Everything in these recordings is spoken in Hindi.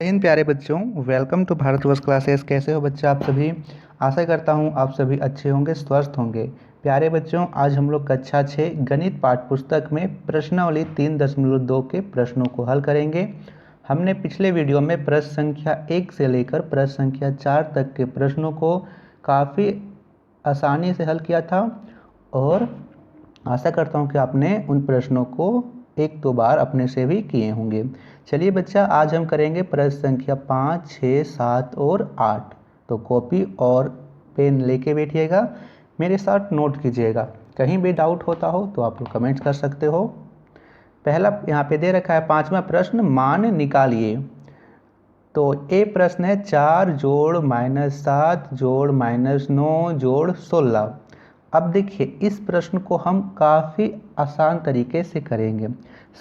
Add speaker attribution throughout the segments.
Speaker 1: इन प्यारे बच्चों, वेलकम टू भारतवर्ष क्लासेस। कैसे हो बच्चा आप सभी? आशा करता हूँ आप सभी अच्छे होंगे, स्वस्थ होंगे। प्यारे बच्चों, आज हम लोग कक्षा 6 गणित पाठ्य पुस्तक में प्रश्नावली 3.2 के प्रश्नों को हल करेंगे। हमने पिछले वीडियो में प्रश्न संख्या 1 से लेकर प्रश्न संख्या 4 तक के प्रश्नों को काफ़ी आसानी से हल किया था और आशा करता हूँ कि आपने उन प्रश्नों को एक दो बार अपने से भी किए होंगे। चलिए बच्चा, आज हम करेंगे प्रश्न संख्या 5, 6, 7 और 8। तो कॉपी और पेन लेके बैठिएगा, मेरे साथ नोट कीजिएगा। कहीं भी डाउट होता हो तो आप लोग कमेंट कर सकते हो। पहला यहाँ पे दे रखा है 5वां प्रश्न, मान निकालिए। तो ए प्रश्न है 4 जोड़ -7 जोड़ -9 जोड़ 16। अब देखिए, इस प्रश्न को हम काफ़ी आसान तरीके से करेंगे।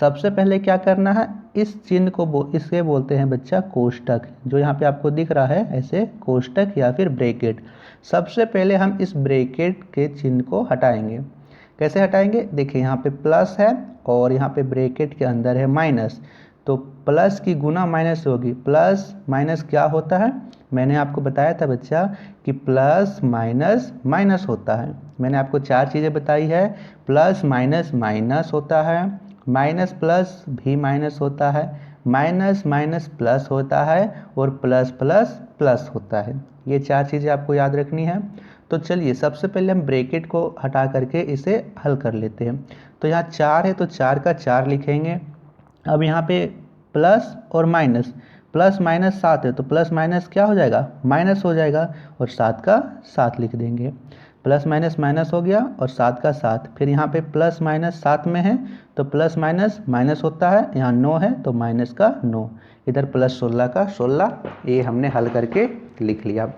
Speaker 1: सबसे पहले क्या करना है, इस चिन्ह को इसे बोलते हैं बच्चा कोष्टक, जो यहाँ पे आपको दिख रहा है ऐसे कोष्टक या फिर ब्रैकेट। सबसे पहले हम इस ब्रैकेट के चिन्ह को हटाएंगे। कैसे हटाएंगे? देखिए, यहाँ पे प्लस है और यहाँ पे ब्रैकेट के अंदर है माइनस। तो प्लस की गुना माइनस होगी। प्लस माइनस क्या होता है? मैंने आपको बताया था बच्चा कि प्लस माइनस माइनस होता है। मैंने आपको 4 चीज़ें बताई है। प्लस माइनस माइनस होता है, माइनस प्लस भी माइनस होता है, माइनस माइनस प्लस होता है और प्लस प्लस प्लस होता है। ये 4 चीज़ें आपको याद रखनी है। तो चलिए, सबसे पहले हम ब्रैकेट को हटा करके इसे हल कर लेते हैं। तो यहाँ 4 है तो 4 का 4 लिखेंगे। अब यहाँ पे प्लस और माइनस, प्लस माइनस 7 है तो प्लस माइनस क्या हो जाएगा? माइनस हो जाएगा और 7 का 7 लिख देंगे। प्लस माइनस माइनस हो गया और 7 का 7। फिर यहाँ पे प्लस माइनस 7 में है तो प्लस माइनस माइनस होता है। यहाँ 9 है तो माइनस का 9। इधर प्लस 16 का 16। ये हमने हल करके लिख लिया।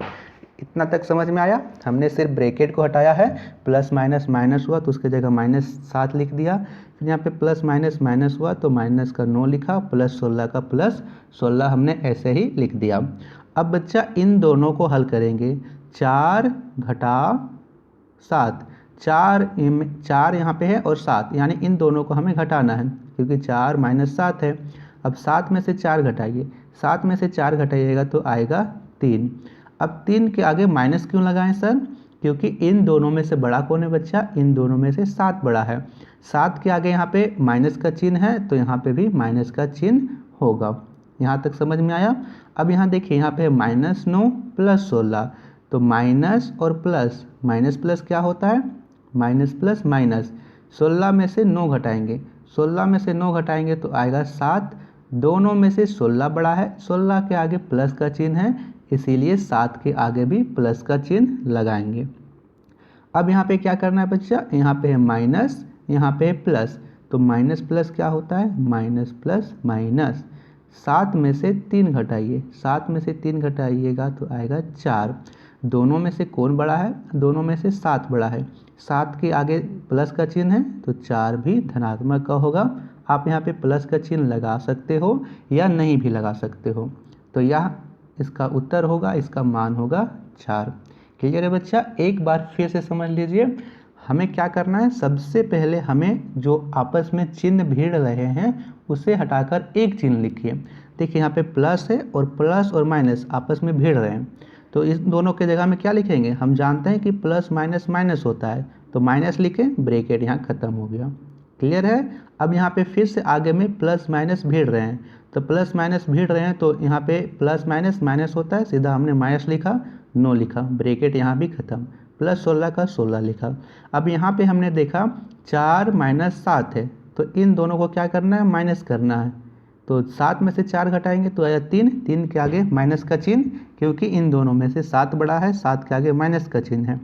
Speaker 1: इतना तक समझ में आया? हमने सिर्फ ब्रैकेट को हटाया है। प्लस माइनस माइनस हुआ तो उसकी जगह -7 लिख दिया। फिर यहाँ पे प्लस माइनस माइनस हुआ तो माइनस का 9 लिखा, प्लस 16 का प्लस 16 हमने ऐसे ही लिख दिया। अब बच्चा इन दोनों को हल करेंगे। 4 घटा 7, 4 यहाँ पे है और 7, यानी इन दोनों को हमें घटाना है क्योंकि 4 - 7 है। अब 7 में से 4 घटाइए, 7 में से 4 घटाइएगा तो आएगा 3। अब 3 के आगे माइनस क्यों लगाएं सर? क्योंकि इन दोनों में से बड़ा कौन है बच्चा? इन दोनों में से 7 बड़ा है। 7 के आगे यहाँ पे माइनस का चिन्ह है तो यहाँ पे भी माइनस का चिन्ह होगा। यहाँ तक समझ में आया? अब यहाँ देखिए, यहाँ पे -9 + 16। तो माइनस और प्लस, माइनस प्लस क्या होता है? Minus plus minus. 16 में से 9 घटाएंगे, 16 में से 9 घटाएंगे तो आएगा 7। दोनों में से 16 बड़ा है, 16 के आगे प्लस का चिन्ह है, इसीलिए 7 के आगे भी प्लस का चिन्ह लगाएंगे। अब यहाँ पे क्या करना है बच्चा? यहाँ पे है माइनस, यहाँ पे है प्लस। तो माइनस प्लस क्या होता है? Minus plus minus. 7 में से 3 घटाइए, 7 में से 3 घटाइएगा तो आएगा 4। दोनों में से कौन बड़ा है? दोनों में से 7 बड़ा है। 7 के आगे प्लस का चिन्ह है तो 4 भी धनात्मक का होगा। आप यहाँ पे प्लस का चिन्ह लगा सकते हो या नहीं भी लगा सकते हो। तो यह इसका उत्तर होगा, इसका मान होगा 4। क्लियर है बच्चा? एक बार फिर से समझ लीजिए, हमें क्या करना है। सबसे पहले हमें जो आपस में चिन्ह भिड़ रहे हैं उसे हटाकर एक चिन्ह लिखिए। देखिए, यहाँ पे प्लस है और प्लस और माइनस आपस में भिड़ रहे हैं तो इस दोनों के जगह में क्या लिखेंगे? हम जानते हैं कि प्लस माइनस माइनस होता है तो माइनस लिखें, ब्रैकेट यहाँ खत्म हो गया। क्लियर है? अब यहाँ पे फिर से आगे में प्लस माइनस भिड़ रहे हैं तो प्लस माइनस भिड़ रहे हैं तो यहाँ पे प्लस माइनस माइनस होता है, सीधा हमने माइनस लिखा, 9 लिखा, ब्रैकेट यहाँ भी खत्म। प्लस 16 का 16 लिखा। अब यहाँ पे हमने देखा 4 - 7 है तो इन दोनों को क्या करना है? माइनस करना है। तो 7 में से 4 घटाएंगे तो आया 3, 3 के आगे माइनस का चिन्ह, क्योंकि इन दोनों में से 7 बड़ा है, 7 के आगे माइनस का चिन्ह है।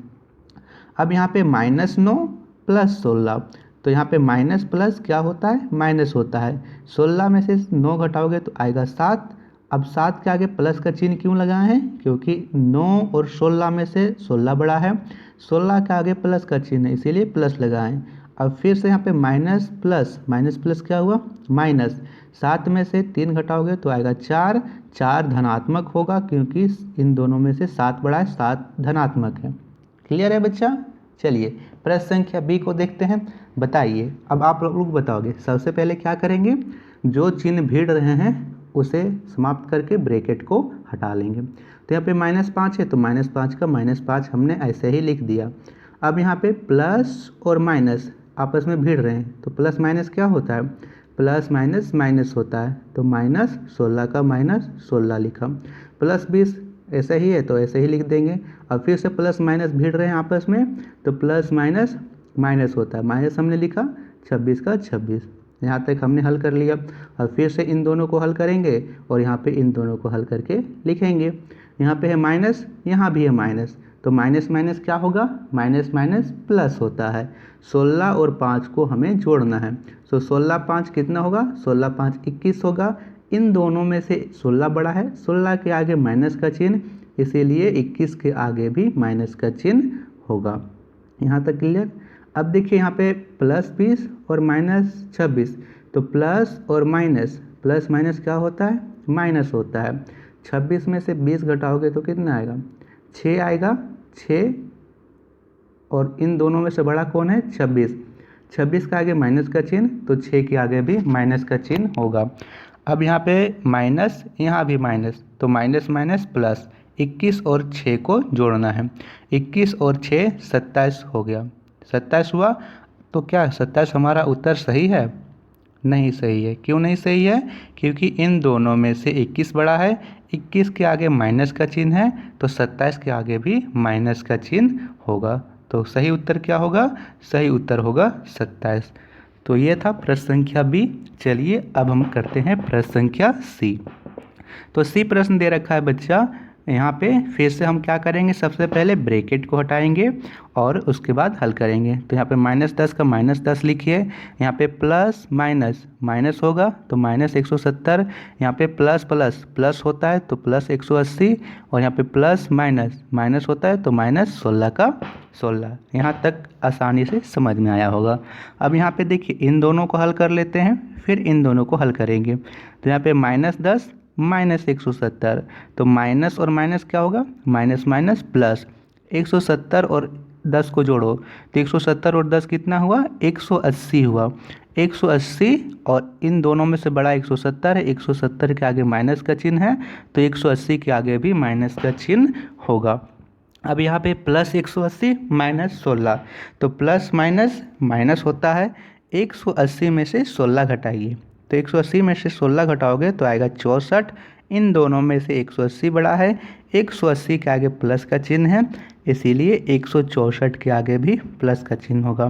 Speaker 1: अब यहाँ पे -9 + 16, तो यहाँ पे माइनस प्लस क्या होता है? माइनस होता है। 16 में से 9 घटाओगे तो आएगा 7। अब 7 के आगे प्लस का चिन्ह क्यों लगाए हैं? क्योंकि 9 और 16 में से 16 बड़ा है, 16 के आगे प्लस का चिन्ह है, इसीलिए प्लस लगाएं। अब फिर से यहाँ पे माइनस प्लस क्या हुआ? माइनस। 7 में से 3 घटाओगे तो आएगा 4, 4 धनात्मक होगा क्योंकि इन दोनों में से 7 बड़ा है, 7 धनात्मक है। क्लियर है बच्चा? चलिए प्रश्न संख्या बी को देखते हैं। बताइए, अब आप लोग बताओगे। सबसे पहले क्या करेंगे? जो चिन्ह भिड़ रहे हैं उसे समाप्त करके ब्रैकेट को हटा लेंगे। तो यहाँ पे -5 है तो -5 का -5 हमने ऐसे ही लिख दिया। अब यहाँ पे प्लस और माइनस आपस में भिड़ रहे हैं तो प्लस माइनस क्या होता है, प्लस माइनस माइनस होता है। तो -16 का -16 लिखा। +20 ऐसा ही है तो ऐसे ही लिख देंगे। और फिर से प्लस माइनस भिड़ रहे हैं आपस में तो प्लस माइनस माइनस होता है। माइनस हमने लिखा 26 का 26। यहाँ तक हमने हल कर लिया। और फिर से इन दोनों को हल करेंगे और यहाँ पे इन दोनों को हल करके लिखेंगे। यहाँ पे है माइनस, यहाँ भी है माइनस, तो माइनस माइनस क्या होगा, माइनस माइनस प्लस होता है। 16 और 5 को हमें जोड़ना है। तो 16 5 कितना होगा, 16 5 21 होगा। इन दोनों में से 16 बड़ा है, 16 के आगे माइनस का चिन्ह, इसीलिए 21 के आगे भी माइनस का चिन्ह होगा। यहाँ तक क्लियर। अब देखिए यहाँ पे +20 और -26, तो प्लस और माइनस, प्लस माइनस क्या होता है, माइनस होता है। 26 में से 20 घटाओगे तो कितना आएगा, 6 आएगा। 6 और इन दोनों में से बड़ा कौन है, 26। 26 के आगे माइनस का चिन्ह, तो 6 के आगे भी माइनस का चिन्ह होगा। अब यहाँ पे माइनस, यहाँ भी माइनस, तो माइनस माइनस प्लस। 21 और 6 को जोड़ना है। 21 और 6 27 हो गया। 27 हुआ तो क्या 27 हमारा उत्तर सही है, नहीं सही है। क्यों नहीं सही है, क्योंकि इन दोनों में से 21 बड़ा है। 21 के आगे माइनस का चिन्ह है तो 27 के आगे भी माइनस का चिन्ह होगा। तो सही उत्तर क्या होगा, सही उत्तर होगा 27। तो ये था प्रश्न संख्या बी। चलिए अब हम करते हैं प्रश्न संख्या सी। तो सी प्रश्न दे रखा है बच्चा, यहाँ पे फिर से हम क्या करेंगे, सबसे पहले ब्रैकेट को हटाएंगे और उसके बाद हल करेंगे। तो यहाँ पे -10 का -10 लिखिए। यहाँ पे प्लस माइनस माइनस होगा तो -170। यहाँ पे प्लस प्लस प्लस होता है तो +180। और यहाँ पे प्लस माइनस माइनस होता है तो -16 का 16। यहाँ तक आसानी से समझ में आया होगा। अब यहाँ पे देखिए इन दोनों को हल कर लेते हैं, फिर इन दोनों को हल करेंगे। तो यहाँ पे -10 -170, तो माइनस और माइनस क्या होगा, माइनस माइनस प्लस। 170 और 10 को जोड़ो तो 170 और 10 कितना हुआ, 180 हुआ। 180 और इन दोनों में से बड़ा 170 है। 170 के आगे माइनस का चिन्ह है तो 180 के आगे भी माइनस का चिन्ह होगा। अब यहाँ पे +180 -16, तो प्लस माइनस माइनस होता है। 180 में से 16 घटाइए, तो 180 में से 16 घटाओगे तो आएगा 64। इन दोनों में से 180 बड़ा है। 180 के आगे प्लस का चिन्ह है, इसीलिए 164 के आगे भी प्लस का चिन्ह होगा।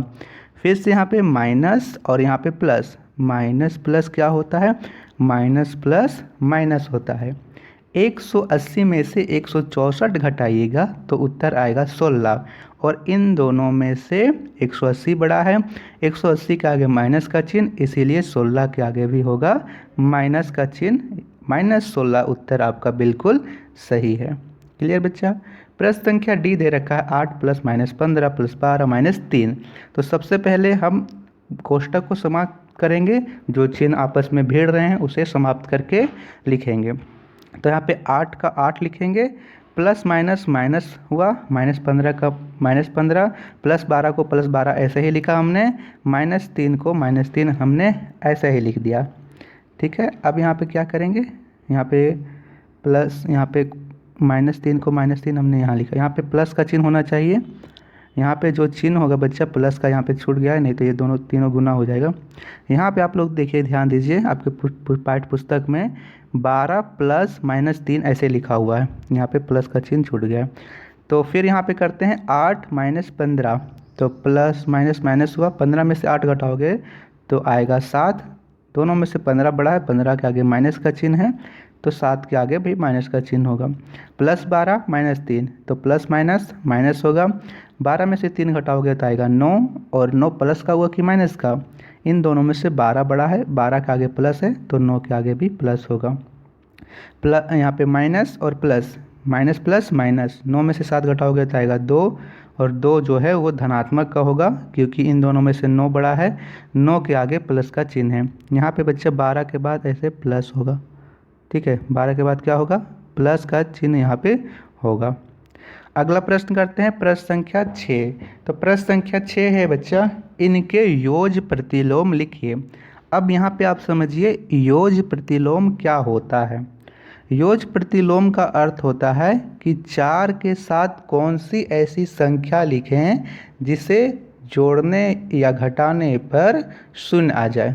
Speaker 1: फिर से यहाँ पे माइनस और यहाँ पे प्लस, माइनस प्लस क्या होता है, माइनस प्लस माइनस होता है। 180 में से 164 घटाइएगा तो उत्तर आएगा 16। और इन दोनों में से 180 बड़ा है। 180 के आगे माइनस का चिन्ह, इसीलिए 16 के आगे भी होगा माइनस का चिन्ह। -16 उत्तर आपका बिल्कुल सही है। क्लियर बच्चा। प्रश्न संख्या डी दे रखा है 8 + -15 + 12 -3। तो सबसे पहले हम कोष्टक को समाप्त करेंगे, जो चिन्ह आपस में भिड़ रहे हैं उसे समाप्त करके लिखेंगे। तो यहाँ पे 8 का 8 लिखेंगे, प्लस माइनस माइनस हुआ, -15 का -15, +12 को +12 ऐसे ही लिखा हमने, -3 को -3 हमने ऐसे ही लिख दिया। ठीक है। अब यहाँ पे क्या करेंगे, यहाँ पे प्लस, यहाँ पे -3 को -3 हमने यहाँ लिखा। यहाँ पे प्लस का चिन्ह होना चाहिए। यहाँ पे जो चिन्ह होगा बच्चा प्लस का, यहाँ पे छूट गया है, नहीं तो ये दोनों तीनों गुना हो जाएगा। यहाँ पे आप लोग देखिए, ध्यान दीजिए, आपके पाठ्य पुस्तक में 12 + -3 ऐसे लिखा हुआ है, यहाँ पे प्लस का चिन्ह छूट गया है। तो फिर यहाँ पे करते हैं 8 - 15, तो प्लस माइनस माइनस हुआ, 15 में से 8 घटाओगे तो आएगा 7। दोनों में से 15 बड़ा है, 15 के आगे माइनस का चिन्ह है तो 7 के आगे भी माइनस का चिन्ह होगा। +12 - 3, तो प्लस माइनस माइनस होगा। 12 में से 3 घटाओगे तो आएगा 9, और 9 प्लस का हुआ कि माइनस का, इन दोनों में से 12 बड़ा है, 12 के आगे प्लस है तो 9 के आगे भी प्लस होगा। प्लस यहाँ पे माइनस और प्लस, माइनस प्लस माइनस, 9 में से 7 घटाओगे तो आएगा 2, और 2 जो है वो धनात्मक का होगा क्योंकि इन दोनों में से 9 बड़ा है, 9 के आगे प्लस का चिन्ह है। यहाँ पे बच्चा 12 के बाद ऐसे प्लस होगा। ठीक है, 12 के बाद क्या होगा, प्लस का चिन्ह यहाँ पे होगा। अगला प्रश्न करते हैं, प्रश्न संख्या 6। तो प्रश्न संख्या 6 है बच्चा, इनके योज प्रतिलोम लिखिए। अब यहाँ पे आप समझिए योज प्रतिलोम क्या होता है। योज प्रतिलोम का अर्थ होता है कि 4 के साथ कौन सी ऐसी संख्या लिखें जिसे जोड़ने या घटाने पर शून्य आ जाए।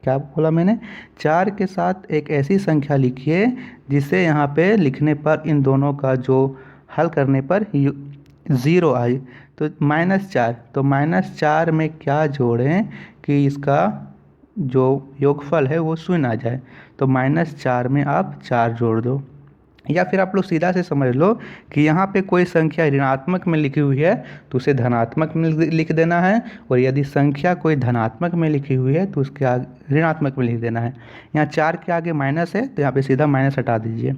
Speaker 1: क्या बोला मैंने? 4 के साथ एक ऐसी संख्या लिखिए जिसे यहाँ पे लिखने पर इन दोनों का जो हल करने पर 0 आए। तो -4, तो -4 में क्या जोड़ें कि इसका जो योगफल है वो शून्य आ जाए। तो -4 में आप 4 जोड़ दो, या फिर आप लोग सीधा से समझ लो कि यहाँ पे कोई संख्या ऋणात्मक में लिखी हुई है तो उसे धनात्मक में लिख देना है, और यदि संख्या कोई धनात्मक में लिखी हुई है तो उसके आगे ऋणात्मक में लिख देना है। यहाँ 4 के आगे माइनस है तो यहाँ पे सीधा माइनस हटा दीजिए।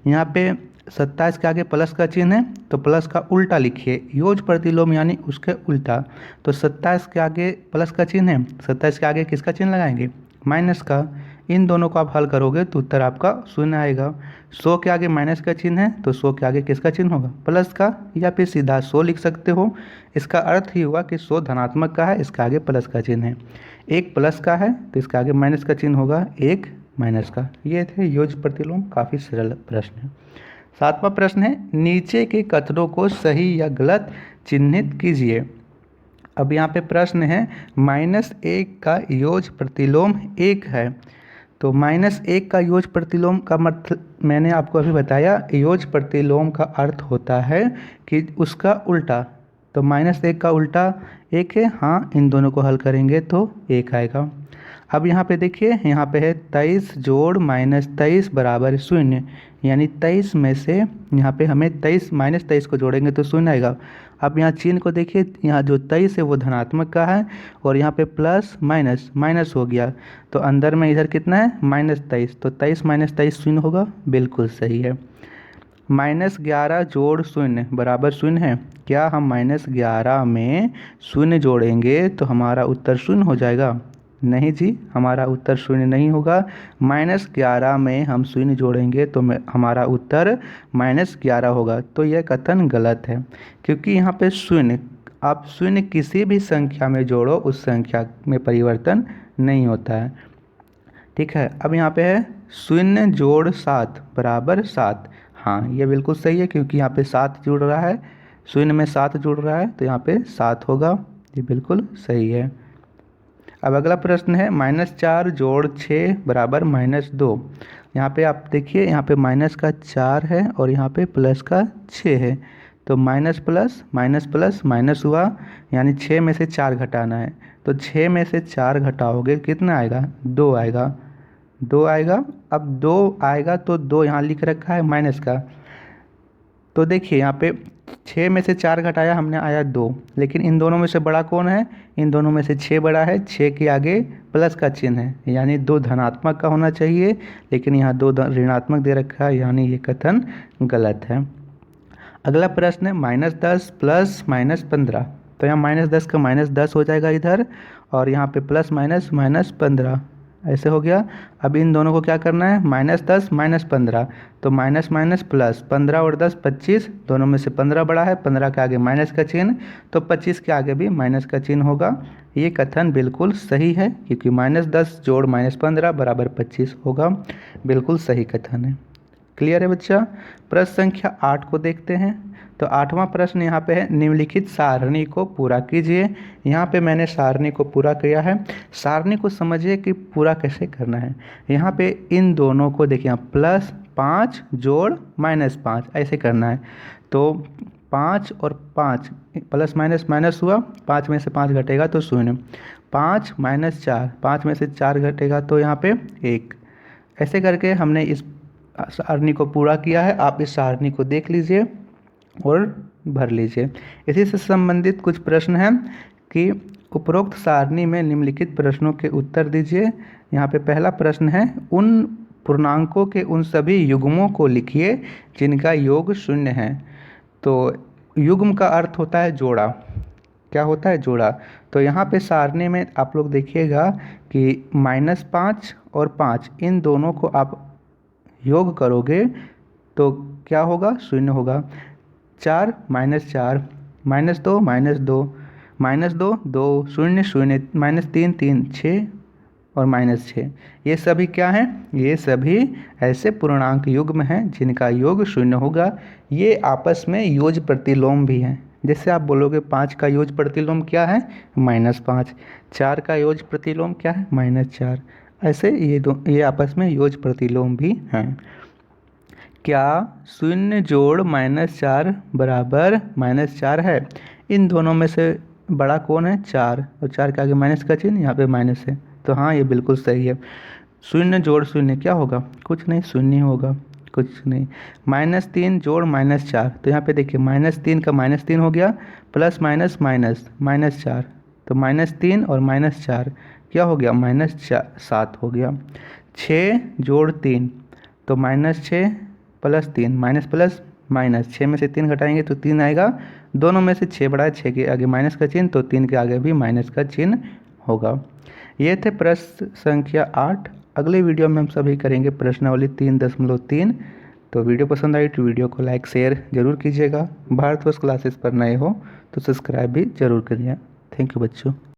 Speaker 1: यहाँ पे 27 के आगे प्लस का चिन्ह है तो प्लस का उल्टा लिखिए, योज प्रतिलोम यानी उसके उल्टा। तो 27 के आगे प्लस का चिन्ह है, 27 के आगे किसका चिन्ह लगाएंगे? माइनस का। इन दोनों को आप हल करोगे तो उत्तर आपका शून्य आएगा। 100 के आगे माइनस का चिन्ह है तो 100 के आगे किसका चिन्ह होगा? प्लस का, या फिर सीधा 100 लिख सकते हो। इसका अर्थ ही हुआ कि 100 धनात्मक का है, इसका आगे प्लस का चिन्ह है। 1 प्लस का है तो इसका आगे माइनस का चिन्ह होगा, 1 माइनस का। ये थे योज प्रतिलोम, काफ़ी सरल प्रश्न है। 7वां प्रश्न है, नीचे के कथनों को सही या गलत चिन्हित कीजिए। अब यहाँ पे प्रश्न है -1 का योज प्रतिलोम 1 है। तो -1 का योज प्रतिलोम का मतलब मैंने आपको अभी बताया, योज प्रतिलोम का अर्थ होता है कि उसका उल्टा। तो -1 का उल्टा 1 है, हाँ इन दोनों को हल करेंगे तो 1 आएगा। अब यहाँ पे देखिए, यहाँ पे है 23 जोड़ -23 बराबर 0, यानी 23 में से यहाँ पे हमें 23 -23 को जोड़ेंगे तो 0 आएगा। अब यहाँ चिन्ह को देखिए, यहाँ जो 23 है वो धनात्मक का है और यहाँ पे प्लस माइनस माइनस हो गया, तो अंदर में इधर कितना है? -23, तो 23 -23 0 होगा, बिल्कुल सही है। -11 जोड़ 0 बराबर 0 है। क्या हम -11 में 0 जोड़ेंगे तो हमारा उत्तर 0 हो जाएगा? नहीं जी, हमारा उत्तर 0 नहीं होगा। -11 में हम 0 जोड़ेंगे तो हमारा उत्तर -11 होगा। तो यह कथन गलत है, क्योंकि यहाँ पे 0, आप 0 किसी भी संख्या में जोड़ो उस संख्या में परिवर्तन नहीं होता है। ठीक है, अब यहाँ पे है 0 जोड़ 7 बराबर 7। हाँ ये बिल्कुल सही है, क्योंकि यहाँ पे 7 जुड़ रहा है, 0 में 7 जुड़ रहा है तो यहाँ पे 7 होगा, ये बिल्कुल सही है। अब अगला प्रश्न है -4 जोड़ 6 बराबर -2। यहाँ पे आप देखिए, यहाँ पे माइनस का 4 है और यहाँ पे प्लस का 6 है, तो माइनस प्लस माइनस हुआ, यानी 6 में से 4 घटाना है। तो 6 में से 4 घटाओगे कितना आएगा? 2 आएगा, 2 आएगा। अब 2 आएगा तो 2 यहाँ लिख रखा है माइनस का, तो देखिए यहाँ पे 6 में से 4 घटाया हमने, आया 2, लेकिन इन दोनों में से बड़ा कौन है? इन दोनों में से 6 बड़ा है, 6 के आगे प्लस का चिन्ह है, यानी 2 धनात्मक का होना चाहिए, लेकिन यहाँ 2 ऋणात्मक दे रखा है, यानी ये कथन गलत है। अगला प्रश्न है -10 प्लस -15। तो यहाँ -10 का -10 हो जाएगा इधर, और यहाँ पे प्लस माइनस -15 ऐसे हो गया। अब इन दोनों को क्या करना है? -10 -15, तो माइनस माइनस प्लस, 15 और 10 25, दोनों में से 15 बड़ा है, 15 के आगे माइनस का चिन्ह, तो 25 के आगे भी माइनस का चिन्ह होगा। ये कथन बिल्कुल सही है, क्योंकि -10 जोड़ -15 बराबर 25 होगा, बिल्कुल सही कथन है। क्लियर है बच्चा? प्रश्न संख्या 8 को देखते हैं। तो 8वां प्रश्न यहाँ पे है, निम्नलिखित सारणी को पूरा कीजिए। यहाँ पे मैंने सारणी को पूरा किया है। सारणी को समझिए कि पूरा कैसे करना है। यहाँ पे इन दोनों को देखिए, +5 जोड़ -5 ऐसे करना है। तो 5 और 5 प्लस माइनस माइनस हुआ, 5 में से 5 घटेगा तो 0, 5 - 4, 5 में से 4 घटेगा तो यहाँ पे 1। ऐसे करके हमने इस सारणी को पूरा किया है। आप इस सारणी को देख लीजिए और भर लीजिए। इसी से संबंधित कुछ प्रश्न हैं कि उपरोक्त सारणी में निम्नलिखित प्रश्नों के उत्तर दीजिए। यहाँ पे पहला प्रश्न है, उन पूर्णांकों के उन सभी युग्मों को लिखिए जिनका योग 0 है। तो युग्म का अर्थ होता है जोड़ा। क्या होता है? जोड़ा। तो यहाँ पे सारणी में आप लोग देखिएगा कि -5 और 5 इन दोनों को आप योग करोगे तो क्या होगा? 0 होगा। 4 - 4 -2 -2 -2 2 0 0 -3 3 6 और -6। ये सभी क्या हैं? ये सभी ऐसे पूर्णांक युग्म हैं जिनका योग 0 होगा। ये आपस में योज प्रतिलोम भी हैं। जैसे आप बोलोगे 5 का योज प्रतिलोम क्या है? -5। 4 का योज प्रतिलोम क्या है? -4। ऐसे ये आपस में योज प्रतिलोम भी हैं। क्या 0 जोड़ -4 बराबर -4 है? इन दोनों में से बड़ा कौन है? 4, और 4 के आगे माइनस का चिन्ह, यहाँ पे माइनस है, तो हाँ ये बिल्कुल सही है। 0 जोड़ 0 क्या होगा? कुछ नहीं, शून्य होगा, कुछ नहीं। -3 जोड़ -4, तो यहाँ पे देखिए -3 का -3 हो गया, प्लस माइनस माइनस -4, तो -3 और -4 क्या हो गया? -7 हो गया। 6 जोड़ 3, तो -6 प्लस 3, माइनस प्लस माइनस, 6 में से 3 घटाएंगे तो 3 आएगा। दोनों में से 6 बड़ा है, 6 के आगे माइनस का चिन्ह, तो 3 के आगे भी माइनस का चिन्ह होगा। ये थे प्रश्न संख्या 8। अगले वीडियो में हम सभी करेंगे प्रश्नावली 3.3। तो वीडियो पसंद आई तो वीडियो को लाइक शेयर जरूर कीजिएगा। भारतवर्ष क्लासेस पर नए हो तो सब्सक्राइब भी जरूर करिए। थैंक यू बच्चों।